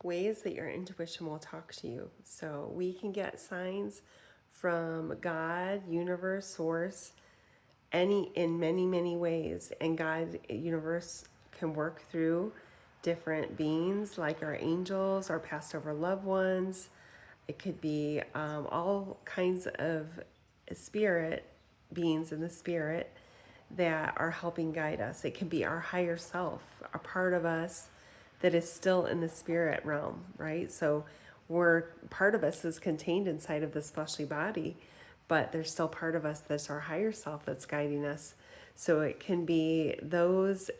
ways that your intuition will talk to you. So we can get signs from God, universe, source, any in many, many ways. And God, universe can work through different beings like our angels, our passed over loved ones. It could be all kinds of spirit beings in the spirit that are helping guide us. It can be our higher self, a part of us that is still in the spirit realm, right? So we're part of us is contained inside of this fleshly body, but there's still part of us that's our higher self that's guiding us. So it can be those,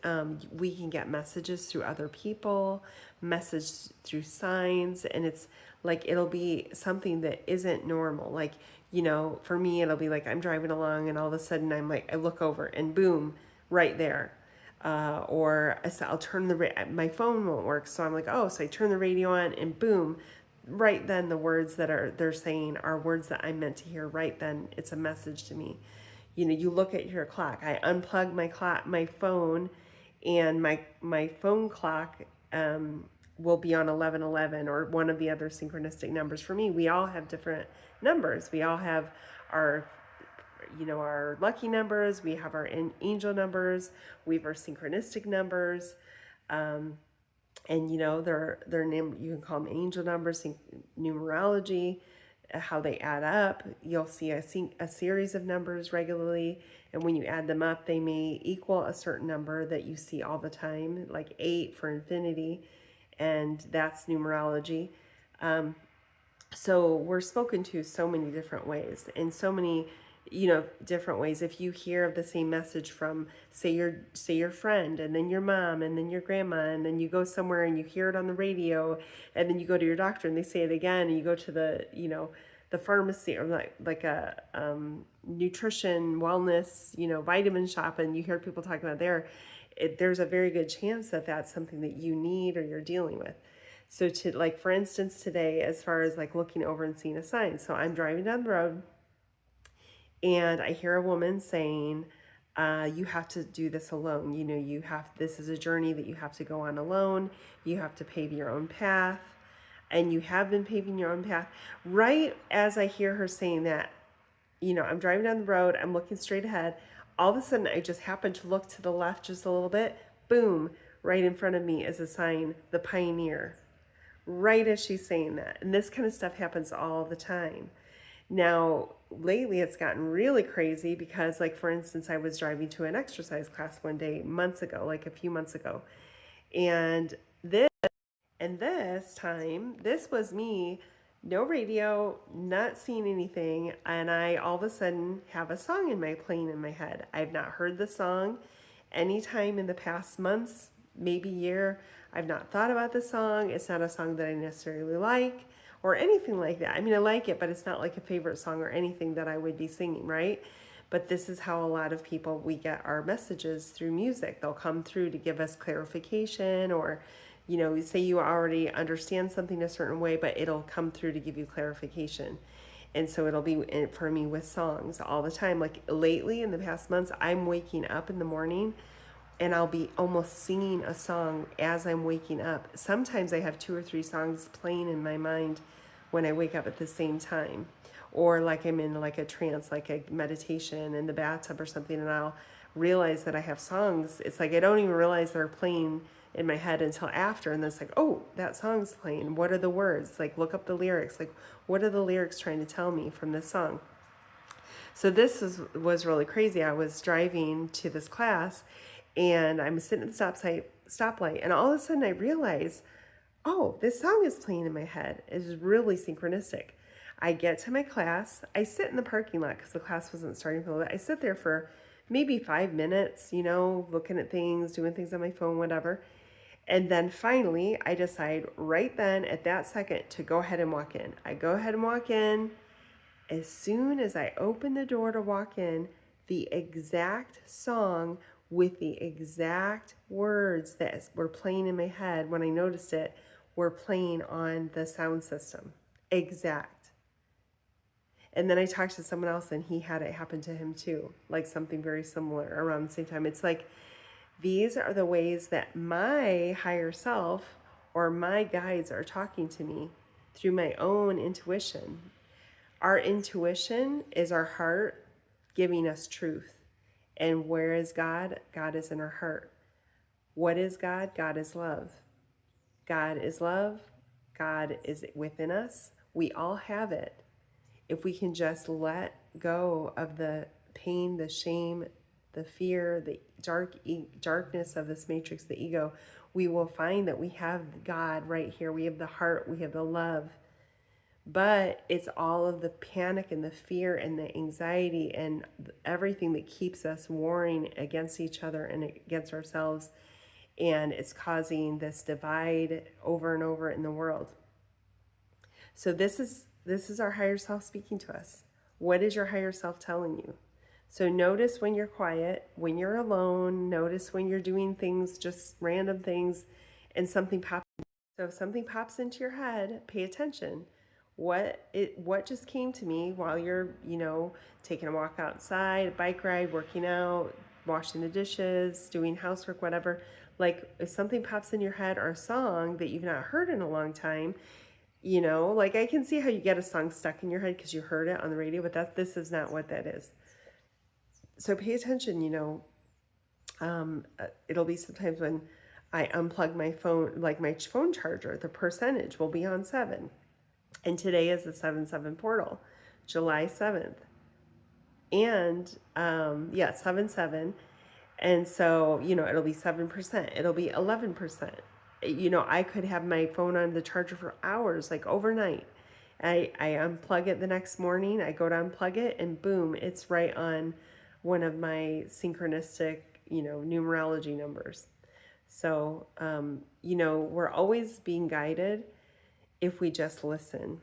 we can get messages through other people, message through signs, and it's like it'll be something that isn't normal. Like, for me, it'll be like I'm driving along and all of a sudden I look over and boom, right there. Or I'll turn my phone won't work. So I'm like, oh, so I turn the radio on and boom, right then the words that they're saying are words that I'm meant to hear right then. It's a message to me. You look at your clock. I unplug my phone, and my phone clock will be on 11:11 or one of the other synchronistic numbers. For me, we all have different numbers. We all have our our lucky numbers, we have our angel numbers, we have our synchronistic numbers, and they're named. You can call them angel numbers, numerology, how they add up. You'll see a series of numbers regularly, and when you add them up, they may equal a certain number that you see all the time, like 8 for infinity, and that's numerology. So we're spoken to so many different ways, in so many different ways. If you hear of the same message from say your friend, and then your mom, and then your grandma, and then you go somewhere and you hear it on the radio, and then you go to your doctor and they say it again, and you go to the pharmacy, or like a nutrition wellness vitamin shop, and you hear people talking about there's a very good chance that that's something that you need or you're dealing with. So like, for instance, today, as far as like looking over and seeing a sign, so I'm driving down the road and I hear a woman saying, you have to do this alone. This is a journey that you have to go on alone. You have to pave your own path, and you have been paving your own path. Right as I hear her saying that, I'm driving down the road, I'm looking straight ahead. All of a sudden, I just happen to look to the left just a little bit. Boom, right in front of me is a sign, the Pioneer. Right as she's saying that. And this kind of stuff happens all the time. Now, lately it's gotten really crazy because, like, for instance, I was driving to an exercise class one day months ago, like a few months ago. And this time, this was me, no radio, not seeing anything, and I all of a sudden have a song playing in my head. I've not heard the song any time in the past months, maybe year. I've not thought about the song. It's not a song that I necessarily like or anything like that. I mean, I like it, but it's not like a favorite song or anything that I would be singing, right? But this is how a lot of people, we get our messages through music. They'll come through to give us clarification, or you say you already understand something a certain way, but it'll come through to give you clarification. And so it'll be for me with songs all the time. Like lately in the past months, I'm waking up in the morning and I'll be almost singing a song as I'm waking up. Sometimes I have 2 or 3 songs playing in my mind when I wake up at the same time. Or like I'm in like a trance, like a meditation in the bathtub or something, and I'll realize that I have songs. It's like I don't even realize they're playing in my head until after, and then it's like, oh, that song's playing. What are the words? Like, look up the lyrics. Like, what are the lyrics trying to tell me from this song? So this was really crazy. I was driving to this class, and I'm sitting at the stoplight, and all of a sudden I realize, oh, this song is playing in my head. It's really synchronistic. I get to my class. I sit in the parking lot because the class wasn't starting for a little bit. I sit there for maybe 5 minutes, looking at things, doing things on my phone, whatever. And then finally, I decide right then at that second to go ahead and walk in. I go ahead and walk in. As soon as I open the door to walk in, the exact song with the exact words that were playing in my head when I noticed it were playing on the sound system. Exact. And then I talked to someone else and he had it happen to him too, like something very similar around the same time. It's like these are the ways that my higher self or my guides are talking to me through my own intuition. Our intuition is our heart giving us truth. And where is God? God is in our heart. What is God? God is love. God is love. God is within us. We all have it. If we can just let go of the pain, the shame, the fear, the darkness of this matrix, the ego, we will find that we have God right here. We have the heart, we have the love. But it's all of the panic and the fear and the anxiety and everything that keeps us warring against each other and against ourselves. And it's causing this divide over and over in the world. So this is our higher self speaking to us. What is your higher self telling you? So notice when you're quiet, when you're alone, notice when you're doing things, just random things, and something pops. So if something pops into your head, pay attention. What just came to me while you're, taking a walk outside, a bike ride, working out, washing the dishes, doing housework, whatever. Like if something pops in your head or a song that you've not heard in a long time, like I can see how you get a song stuck in your head because you heard it on the radio, but this is not what that is. So pay attention, it'll be sometimes when I unplug my phone, like my phone charger, the percentage will be on 7. And today is the 7/7 portal, July 7th. And 7/7. And so, it'll be 7%, it'll be 11%. I could have my phone on the charger for hours, like overnight. I unplug it the next morning, I go to unplug it, and boom, it's right on one of my synchronistic, numerology numbers. So, we're always being guided if we just listen.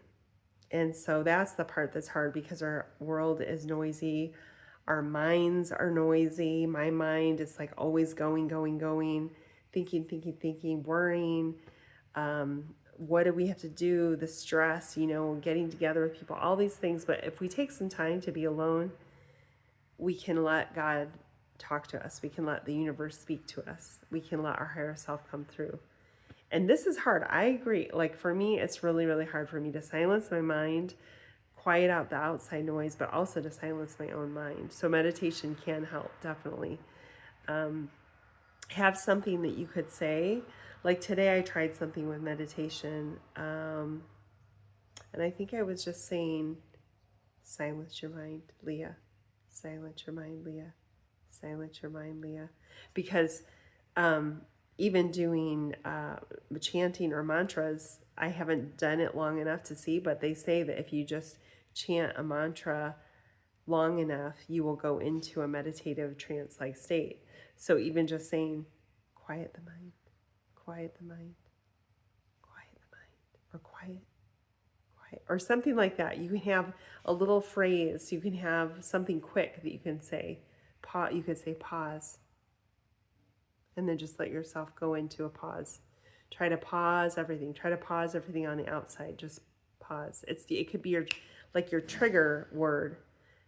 And so that's the part that's hard because our world is noisy. Our minds are noisy. My mind is like always going, thinking, worrying. What do we have to do? The stress, getting together with people, all these things. But if we take some time to be alone, we can let God talk to us. We can let the universe speak to us. We can let our higher self come through. And this is hard. I agree. Like for me, it's really, really hard for me to silence my mind, quiet out the outside noise, but also to silence my own mind. So meditation can help, definitely. Have something that you could say. Like today I tried something with meditation. And I think I was just saying, silence your mind, Leah. Silence your mind, Leah. Silence your mind, Leah. Because even doing chanting or mantras, I haven't done it long enough to see, but they say that if you just chant a mantra long enough, you will go into a meditative trance-like state. So even just saying, quiet the mind, quiet the mind, quiet the mind, or quiet, or something like that. You can have a little phrase, you can have something quick that you can say. You could say pause. And then just let yourself go into a pause. Try to pause everything. Try to pause everything on the outside. Just pause. It could be your trigger word.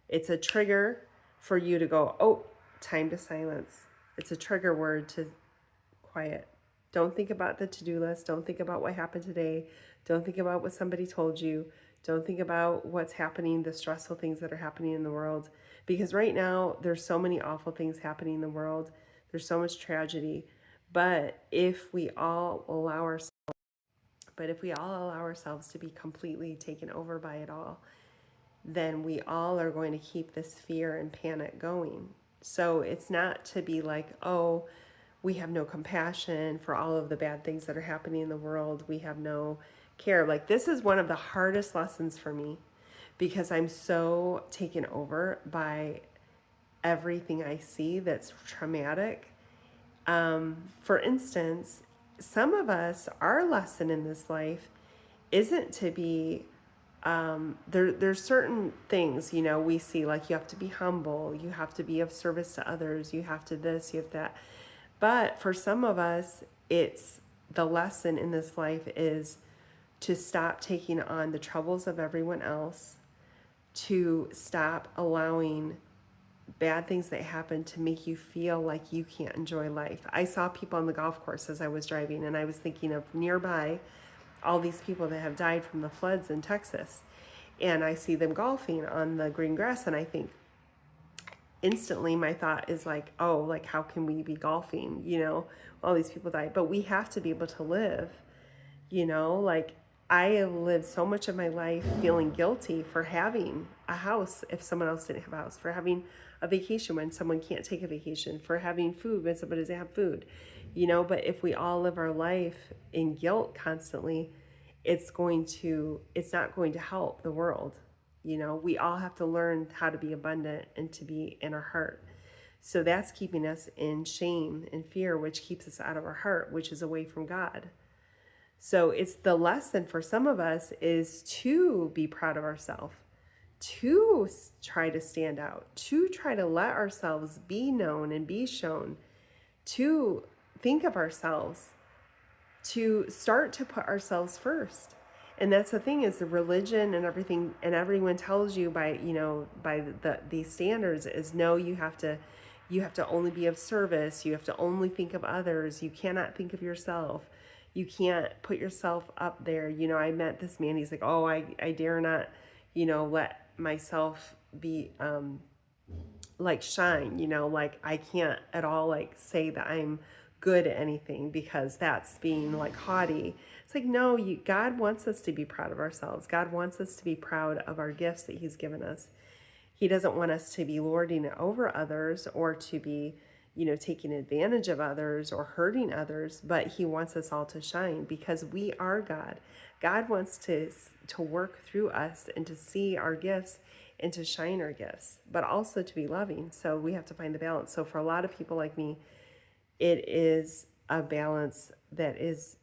It's a trigger for you to go, oh, time to silence. It's a trigger word to quiet. Don't think about the to-do list. Don't think about what happened today. Don't think about what somebody told you. Don't think about what's happening, the stressful things that are happening in the world. Because right now, there's so many awful things happening in the world. There's so much tragedy. But if we all allow ourselves to be completely taken over by it all, then we all are going to keep this fear and panic going. So it's not to be like, oh, we have no compassion for all of the bad things that are happening in the world. We have no care. Like this is one of the hardest lessons for me because I'm so taken over by everything I see that's traumatic. For instance, some of us, our lesson in this life isn't to be, there's certain things, we see, like you have to be humble, you have to be of service to others, you have to this, you have that. But for some of us, it's the lesson in this life is to stop taking on the troubles of everyone else, to stop allowing bad things that happen to make you feel like you can't enjoy life. I saw people on the golf course as I was driving, and I was thinking of nearby all these people that have died from the floods in Texas. And I see them golfing on the green grass, and I think instantly my thought is like, oh, like how can we be golfing? All these people died. But we have to be able to live, like I have lived so much of my life feeling guilty for having a house if someone else didn't have a house, for having a vacation when someone can't take a vacation, for having food when somebody doesn't have food, but if we all live our life in guilt constantly, it's not going to help the world. We all have to learn how to be abundant and to be in our heart. So that's keeping us in shame and fear, which keeps us out of our heart, which is away from God. So it's the lesson for some of us is to be proud of ourselves, to try to stand out, to try to let ourselves be known and be shown, to think of ourselves, to start to put ourselves first. And that's the thing, is the religion and everything, and everyone tells you by these standards is no, you have to only be of service, you have to only think of others, you cannot think of yourself, you can't put yourself up there. I met this man, he's like, oh, I dare not, let myself be like shine, like I can't at all like say that I'm good at anything because that's being like haughty. It's like, no, God wants us to be proud of ourselves. God wants us to be proud of our gifts that he's given us. He doesn't want us to be lording it over others or to be, taking advantage of others or hurting others, but he wants us all to shine because we are God. God wants to work through us and to see our gifts and to shine our gifts, but also to be loving. So we have to find the balance. So for a lot of people like me, it is a balance that is